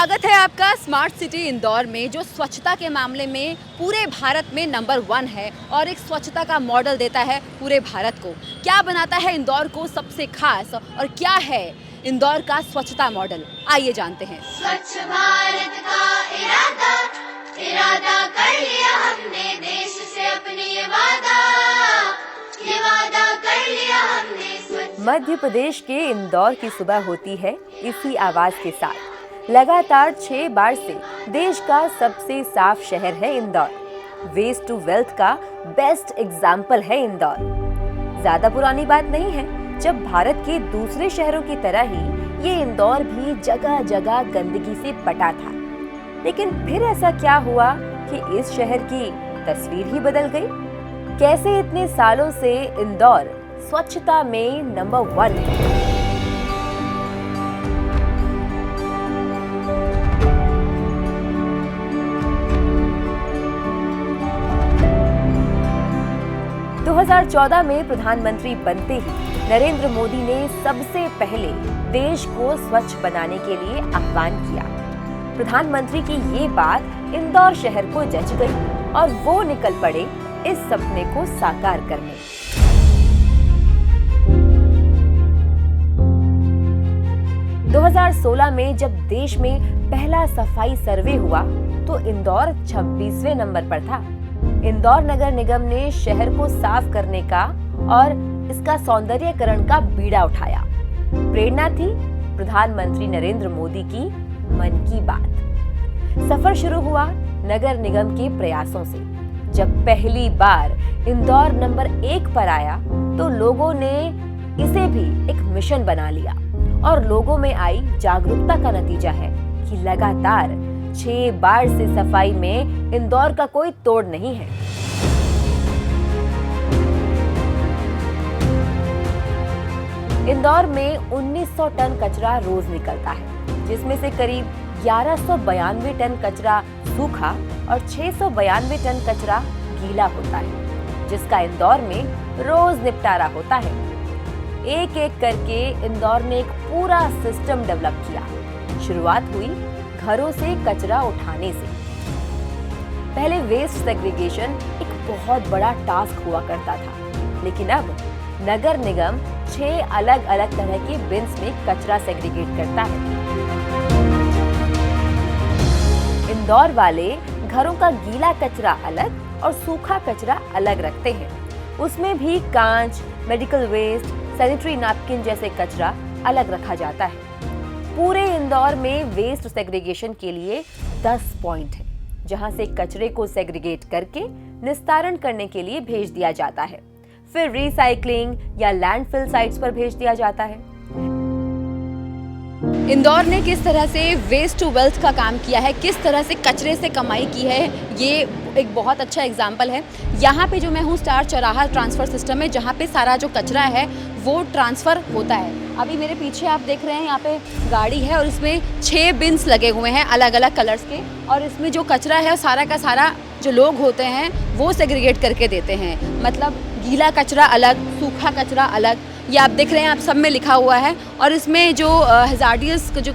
स्वागत है आपका स्मार्ट सिटी इंदौर में, जो स्वच्छता के मामले में पूरे भारत में नंबर 1 है और एक स्वच्छता का मॉडल देता है पूरे भारत को। क्या बनाता है इंदौर को सबसे खास और क्या है इंदौर का स्वच्छता मॉडल, आइए जानते हैं। स्वच्छ भारत का इरादा कर लिया हमने, देश से अपने ये वादा कर लिया हमने। मध्य प्रदेश के इंदौर की सुबह होती है इसी आवाज के साथ। लगातार 6 बार से देश का सबसे साफ शहर है इंदौर। वेस्ट टू वेल्थ का बेस्ट एग्जाम्पल है इंदौर। ज्यादा पुरानी बात नहीं है जब भारत के दूसरे शहरों की तरह ही ये इंदौर भी जगह जगह गंदगी से पटा था। लेकिन फिर ऐसा क्या हुआ कि इस शहर की तस्वीर ही बदल गई? कैसे इतने सालों से इंदौर स्वच्छता में नंबर 1 है? – 2014 में प्रधानमंत्री बनते ही नरेंद्र मोदी ने सबसे पहले देश को स्वच्छ बनाने के लिए आह्वान किया। प्रधानमंत्री की ये बात इंदौर शहर को जच गई और वो निकल पड़े इस सपने को साकार करने। – 2016 में जब देश में पहला सफाई सर्वे हुआ तो इंदौर 26वें नंबर पर था। इंदौर नगर निगम ने शहर को साफ करने का और इसका सौंदर्यीकरण का बीड़ा उठाया। प्रेरणा थी प्रधानमंत्री नरेंद्र मोदी की मन की बात। सफर शुरू हुआ नगर निगम के प्रयासों से। जब पहली बार इंदौर नंबर 1 पर आया तो लोगों ने इसे भी एक मिशन बना लिया और लोगों में आई जागरूकता का नतीजा है कि लगातार 6 बार से सफाई में इंदौर का कोई तोड़ नहीं है। इंदौर में 1900 टन कचरा रोज निकलता है, जिसमें से करीब 1192 टन कचरा सूखा और 692 टन कचरा गीला होता है, जिसका इंदौर में रोज निपटारा होता है। एक एक करके इंदौर ने एक पूरा सिस्टम डेवलप किया। शुरुआत हुई घरों से कचरा उठाने से। पहले वेस्ट सेग्रीगेशन एक बहुत बड़ा टास्क हुआ करता था, लेकिन अब नगर निगम 6 अलग अलग तरह के बिन्स में कचरा सेग्रीगेट करता है। इंदौर वाले घरों का गीला कचरा अलग और सूखा कचरा अलग रखते हैं। उसमें भी कांच, मेडिकल वेस्ट, सैनिटरी नैपकिन जैसे कचरा अलग रखा जाता है। पूरे इंदौर में वेस्ट सेग्रीगेशन के लिए 10 पॉइंट है, जहां से कचरे को सेग्रीगेट करके निस्तारण करने के लिए भेज दिया जाता है। फिर रिसाइकलिंग या लैंडफिल साइट्स पर भेज दिया जाता है। इंदौर ने किस तरह से वेस्ट टू वेल्थ का काम किया है, किस तरह से कचरे से कमाई की है, ये एक बहुत अच्छा एग्जाम्पल है। यहाँ पे जो मैं हूँ स्टार चौराहा ट्रांसफ़र सिस्टम है, जहाँ पे सारा जो कचरा है वो ट्रांसफ़र होता है। अभी मेरे पीछे आप देख रहे हैं यहाँ पे गाड़ी है और इसमें 6 बिन्स लगे हुए हैं अलग अलग कलर्स के, और इसमें जो कचरा है सारा का सारा जो लोग होते हैं वो सेग्रीगेट करके देते हैं। मतलब गीला कचरा अलग, सूखा कचरा अलग, ये आप देख रहे हैं, आप सब में लिखा हुआ है। और इसमें जो हैजार्डियस जो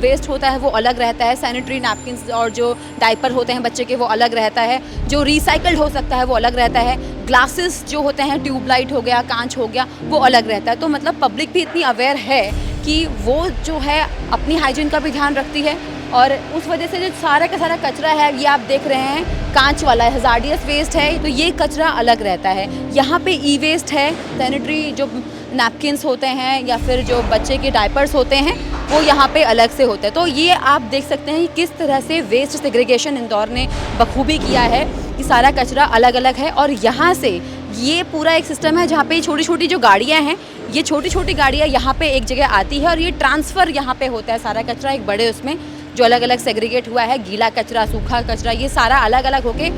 वेस्ट होता है वो अलग रहता है, सैनिटरी नैपकिन्स और जो डायपर होते हैं बच्चे के वो अलग रहता है, जो रिसाइकल्ड हो सकता है वो अलग रहता है, ग्लासेस जो होते हैं, ट्यूबलाइट हो गया, कांच हो गया, वो अलग रहता है। तो मतलब पब्लिक भी इतनी अवेयर है कि वो जो है अपनी हाइजीन का भी ध्यान रखती है, और उस वजह से जो सारा का सारा कचरा है ये आप देख रहे हैं कांच वाला है, हैजार्डियस वेस्ट है, तो ये कचरा अलग रहता है। यहाँ पे ई वेस्ट है, सैनिटरी जो नैपकिन्स होते हैं या फिर जो बच्चे के डायपर्स होते हैं वो यहाँ पे अलग से होते हैं। तो ये आप देख सकते हैं कि किस तरह से वेस्ट सेग्रीगेशन इंदौर ने बखूबी किया है कि सारा कचरा अलग अलग है। और यहाँ से ये पूरा एक सिस्टम है जहाँ पे छोटी छोटी जो गाड़ियाँ हैं, ये छोटी छोटी गाड़ियाँ यहाँ पे एक जगह आती है और ये ट्रांसफ़र यहाँ पे होता है सारा कचरा एक बड़े उसमें जो अलग अलग सेग्रीगेट हुआ है, गीला कचरा, सूखा कचरा, ये सारा अलग अलग होके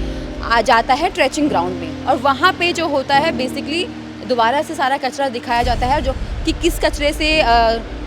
आ जाता है ट्रेचिंग ग्राउंड में। और वहाँ पे जो होता है बेसिकली दोबारा से सारा कचरा दिखाया जाता है, जो कि किस कचरे से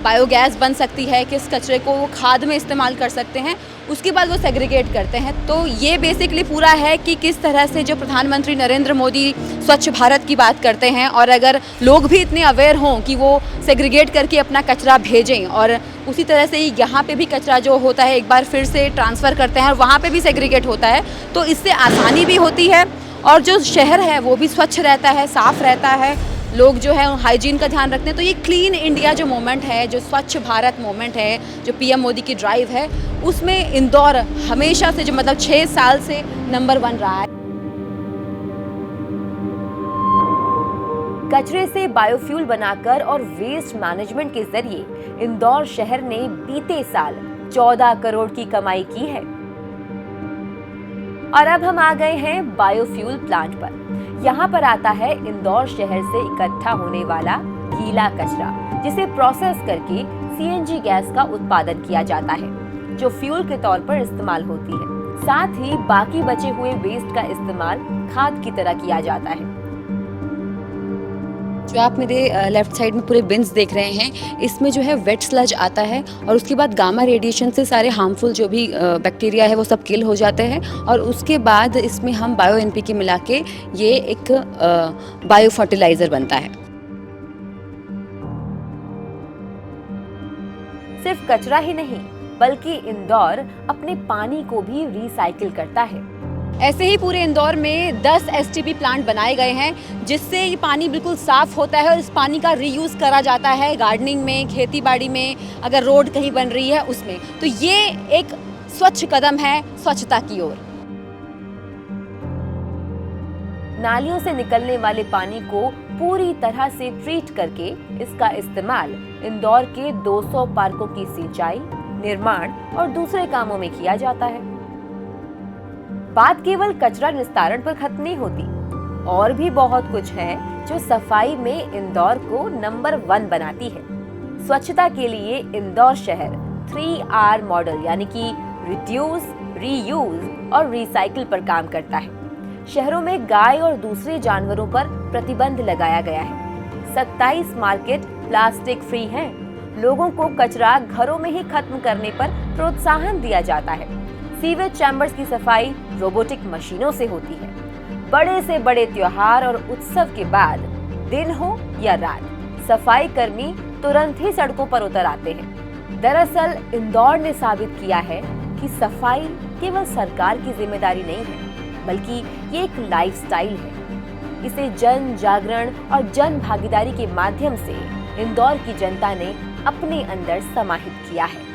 बायोगैस बन सकती है, किस कचरे को वो खाद में इस्तेमाल कर सकते हैं, उसके बाद वो सेग्रीगेट करते हैं। तो ये बेसिकली पूरा है कि किस तरह से जो प्रधानमंत्री नरेंद्र मोदी स्वच्छ भारत की बात करते हैं, और अगर लोग भी इतने अवेयर हों कि वो सेग्रीगेट करके अपना कचरा भेजें, और उसी तरह से ही यहाँ पे भी कचरा जो होता है एक बार फिर से ट्रांसफ़र करते हैं और वहाँ पे भी सेग्रीगेट होता है, तो इससे आसानी भी होती है और जो शहर है वो भी स्वच्छ रहता है, साफ़ रहता है, लोग जो है हाइजीन का ध्यान रखते हैं। तो ये क्लीन इंडिया जो मोमेंट है, जो स्वच्छ भारत मोमेंट है, जो पीएम मोदी की ड्राइव है, उसमें इंदौर हमेशा से जो मतलब 6 साल से नंबर 1 रहा है। कचरे से बायोफ्यूल बनाकर और वेस्ट मैनेजमेंट के जरिए इंदौर शहर ने बीते साल 14 करोड़ की कमाई की है। और अब हम आ गए हैं बायोफ्यूल प्लांट पर। यहाँ पर आता है इंदौर शहर से इकट्ठा होने वाला गीला कचरा, जिसे प्रोसेस करके सीएनजी गैस का उत्पादन किया जाता है, जो फ्यूल के तौर पर इस्तेमाल होती है। साथ ही बाकी बचे हुए वेस्ट का इस्तेमाल खाद की तरह किया जाता है। जो आप मेरे लेफ्ट साइड में पूरे बिन्स देख रहे हैं, इसमें जो है वेट स्लज आता है और उसके बाद गामा रेडिएशन से सारे हार्मफुल जो भी बैक्टीरिया है वो सब किल हो जाते हैं, और उसके बाद इसमें हम बायो एनपीके मिला के ये एक बायो फर्टिलाइजर बनता है। सिर्फ कचरा ही नहीं, बल्कि इंदौर अपने पानी को भी रिसाइकिल करता है। ऐसे ही पूरे इंदौर में 10 एसटीपी प्लांट बनाए गए हैं, जिससे ये पानी बिल्कुल साफ़ होता है और इस पानी का रीयूज़ करा जाता है गार्डनिंग में, खेती बाड़ी में, अगर रोड कहीं बन रही है उसमें। तो ये एक स्वच्छ कदम है स्वच्छता की ओर। नालियों से निकलने वाले पानी को पूरी तरह से ट्रीट करके इसका इस्तेमाल इंदौर के 200 पार्कों की सिंचाई, निर्माण और दूसरे कामों में किया जाता है। बात केवल कचरा निस्तारण पर खत्म नहीं होती, और भी बहुत कुछ है जो सफाई में इंदौर को नंबर 1 बनाती है। स्वच्छता के लिए इंदौर शहर 3R मॉडल यानी कि रिड्यूस, रीयूज और रिसाइकिल पर काम करता है। शहरों में गाय और दूसरे जानवरों पर प्रतिबंध लगाया गया है। 27 मार्केट प्लास्टिक फ्री हैं। लोगों को कचरा घरों में ही खत्म करने पर प्रोत्साहन दिया जाता है। सीवेज चैम्बर्स की सफाई रोबोटिक मशीनों से होती है। बड़े से बड़े त्योहार और उत्सव के बाद, दिन हो या रात, सफाई कर्मी तुरंत ही सड़कों पर उतर आते हैं। दरअसल इंदौर ने साबित किया है कि सफाई केवल सरकार की जिम्मेदारी नहीं है, बल्कि ये एक लाइफस्टाइल है। इसे जन जागरण और जन भागीदारी के माध्यम से इंदौर की जनता ने अपने अंदर समाहित किया है।